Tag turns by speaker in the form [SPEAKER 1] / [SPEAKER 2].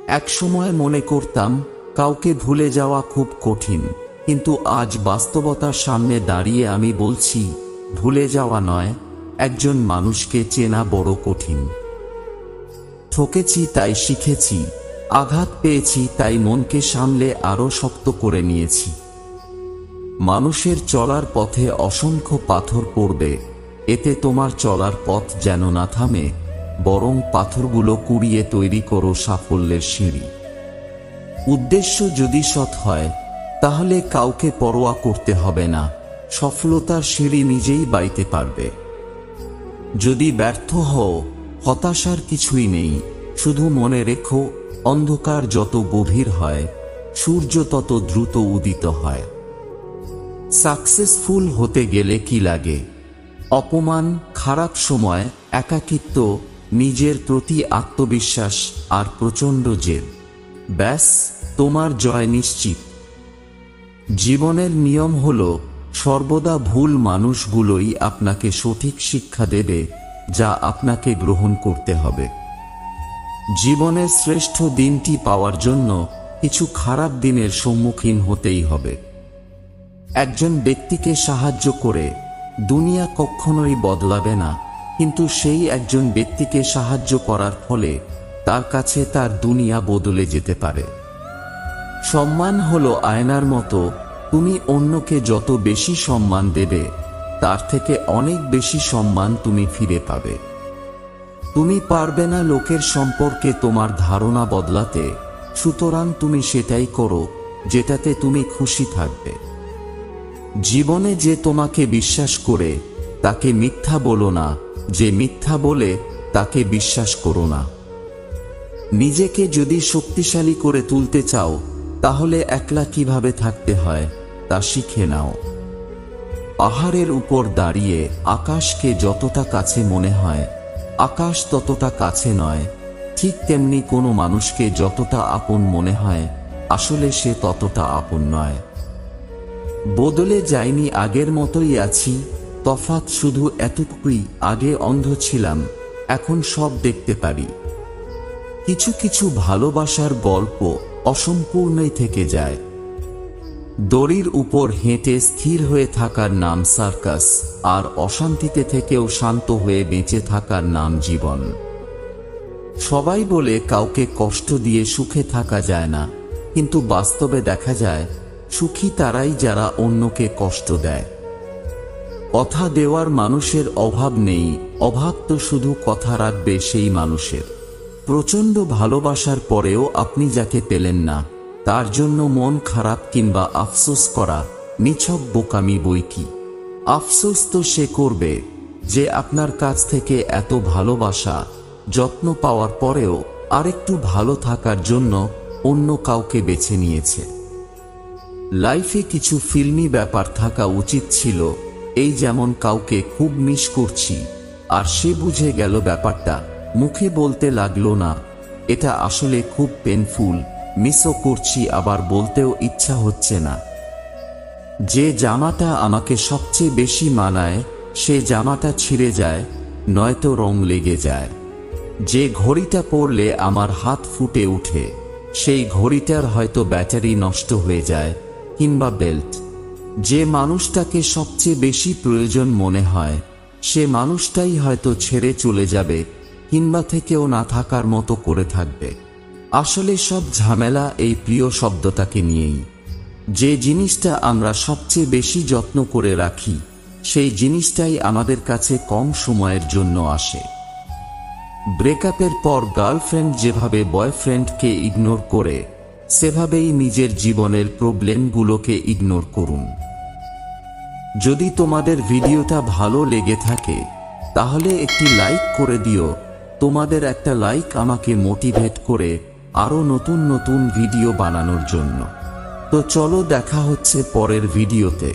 [SPEAKER 1] একসময় মনে করতাম কাউকে ভুলে যাওয়া খুব কঠিন, কিন্তু আজ বাস্তবতার সামনে দাঁড়িয়ে আমি বলছি, ভুলে যাওয়া নয়, একজন মানুষকে চেনা বড় কঠিন। ঠকেছি তাই শিখেছি, আঘাত পেয়েছি তাই মনকে সামলে আরো শক্ত করে নিয়েছি। মানুষের চলার পথে অসংখ্য পাথর পড়বে, এতে তোমার চলার পথ যেন না থামে, বরং পাথরগুলো কুড়িয়ে তৈরি করো সাফল্যের সিঁড়ি। উদ্দেশ্য যদি সৎ হয় তাহলে কাউকে পরোয়া করতে হবে না, সফলতার সিঁড়ি নিজেই বাইতে পারবে। যদি ব্যর্থ হও, হতাশার কিছুই নেই, শুধু মনে রেখো, অন্ধকার যত গভীর হয় সূর্য তত দ্রুত উদিত হয়। সাকসেসফুল হতে গেলে কি লাগে? অপমান, খারাপ সময়, একাকিত্ব, নিজের প্রতি আত্মবিশ্বাস আর প্রচণ্ড জেদ। ব্যাস, তোমার জয় নিশ্চিত। জীবনের নিয়ম হলো, সর্বদা ভুল মানুষগুলোই আপনাকে সঠিক শিক্ষা দেবে, যা আপনাকে গ্রহণ করতে হবে। জীবনের শ্রেষ্ঠ দিনটি পাওয়ার জন্য কিছু খারাপ দিনের সম্মুখীন হতেই হবে। একজন ব্যক্তিকে সাহায্য করে দুনিয়া কখনোই বদলাবে না, কিন্তু সেই একজন ব্যক্তিকে সাহায্য করার ফলে তার কাছে তার দুনিয়া বদলে যেতে পারে। সম্মান হলো আয়নার মতো, তুমি অন্যকে যত বেশি সম্মান দেবে তার থেকে অনেক বেশি সম্মান তুমি ফিরে পাবে। তুমি পারবে না লোকের সম্পর্কে তোমার ধারণা বদলাতে, সুতরাং তুমি সেটাই করো যেটাতে তুমি খুশি থাকবে। জীবনে যে তোমাকে বিশ্বাস করে তাকে মিথ্যা বলো না, যে মিথ্যা বলে তাকে বিশ্বাস করো না। নিজেকে যদি শক্তিশালী করে তুলতে চাও তাহলে একলা কিভাবে থাকতে হয় তা শিখে নাও। পাহাড়ের উপর দাঁড়িয়ে আকাশকে যতটা কাছে মনে হয়, আকাশ ততটা কাছে নয়। ঠিক তেমনি কোনো মানুষকে যতটা আপন মনে হয়, আসলে সে ততটা আপন নয়। বদলে যাইনি, আগের মতোই আছি, তফাৎ শুধু এতটুকুই, আগে অন্ধ ছিলাম, এখন সব দেখতে পারি। কিছু কিছু ভালোবাসার গল্প অসম্পূর্ণই থেকে যায়। দড়ির উপর হেঁটে স্থির হয়ে থাকার নাম সার্কাস, আর অশান্তিতে থেকেও শান্ত হয়ে বেঁচে থাকার নাম জীবন। সবাই বলে কাউকে কষ্ট দিয়ে সুখে থাকা যায় না, কিন্তু বাস্তবে দেখা যায় সুখী তারাই যারা অন্যকে কষ্ট দেয়। কথা দেওয়ার মানুষের অভাব নেই, অভাব তো শুধু কথা রাখবে সেই মানুষের। প্রচণ্ড ভালোবাসার পরেও আপনি যাকে পেলেন না, তার জন্য মন খারাপ কিংবা আফসোস করা নিছক বোকামি বৈকি। আফসোস তো সে করবে যে আপনার কাছ থেকে এত ভালোবাসা যত্ন পাওয়ার পরেও আরেকটু ভালো থাকার জন্য অন্য কাউকে বেছে নিয়েছে। লাইফে কিছু ফিল্মি ব্যাপার থাকা উচিত ছিল, এই যেমন কাউকে খুব মিস করছি আর সে বুঝে গেল ব্যাপারটা, মুখে বলতে লাগলো না, এটা আসলে খুব পেনফুল, মিসও করছি আবার বলতেও ইচ্ছা হচ্ছে না। যে জামাটা আমাকে সবচেয়ে বেশি মানায় সে জামাটা ছিঁড়ে যায়, নয়তো রং লেগে যায়। যে ঘড়িটা পরলে আমার হাত ফুটে ওঠে সেই ঘড়িটার হয়তো ব্যাটারি নষ্ট হয়ে যায়, কিংবা বেল্ট। যে মানুষটাকে সবচেয়ে বেশি প্রয়োজন মনে হয় সে মানুষটাই হয়তো ছেড়ে চলে যাবে, কিংবা থেকেও না থাকার মতো করে থাকবে। আসলে সব ঝামেলা এই প্রিয় শব্দটাকে নিয়েই। যে জিনিসটা আমরা সবচেয়ে বেশি যত্ন করে রাখি সেই জিনিসটাই আমাদের কাছে কম সময়ের জন্য আসে। ব্রেকআপের পর গার্লফ্রেন্ড যেভাবে বয়ফ্রেন্ডকে ইগনোর করে, সেভাবেই নিজের জীবনের প্রবলেমগুলোকে ইগনোর করুন। যদি তোমাদের ভিডিওটা ভালো লেগে থাকে তাহলে একটি লাইক করে দিও। তোমাদের একটা লাইক আমাকে মোটিভেট করে আরো নতুন নতুন ভিডিও বানানোর জন্য। তো চলো দেখা হচ্ছে পরের ভিডিওতে।